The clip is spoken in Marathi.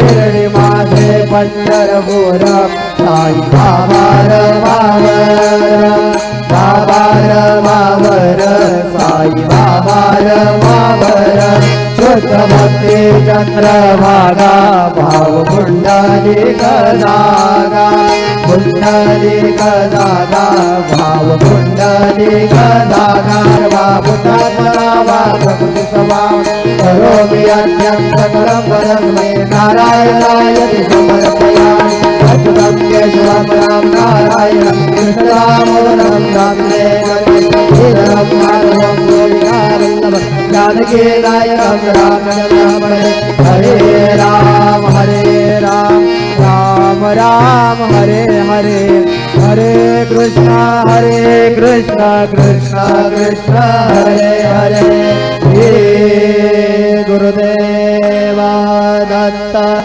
शिर्डी माझे पंढरपूर साई बाबा रमावर बाबा रमावर साई बाबा रमावर शुद्ध भक्ती चंद्रभागा भाव पुंडलिक दादा पुंडलिक दादा भाव पुंडलिक दादा बाबू दादा प्रकृती स्वभाव करोमि अत्यंत करम परस्मै नारायणाय समर्पयामि अच्युतं केशवं राम नारायण कृष्णदामोदरं दामोदरं माधवं गोविन्दं जानकी नायकं राम हरे राम राम राम हरे हरे हरे कृष्ण कृष्ण कृष्ण हरे हरे हे गुरुदेवा दत्त।